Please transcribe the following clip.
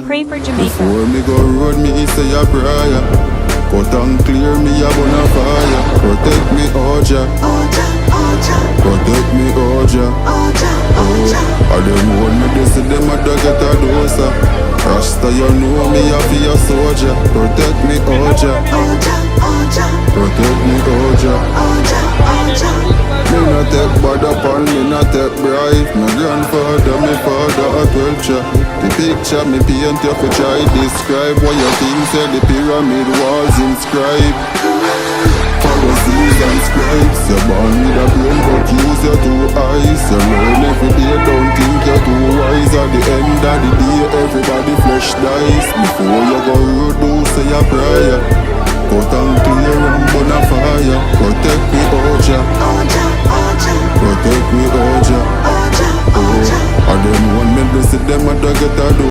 Pray for Jamaica. Before me go road, me say a prayer. Cut and clear me a bonfire. Protect me, Oja. Protect me, Oja. I them want me this, them a dog get a dosa. Rasta, you know me a be a soldier. Protect me, Oja. Protect me, Oja. Me not take bad upon, me not take bribe. My grandfather, my father a 12. The picture me paint you for try describe what you think say the pyramid walls inscribe. Pharisees and scribes, you're born with a brain but use your two eyes. You learn every day, don't think you're too wise. At the end of the day, everybody flesh dies. Before you go road, do say a prayer. Cut and clear and burn a fire. Protect me, Oja. Protect me, Oja. Oh, I them want me to see them a dog get a do.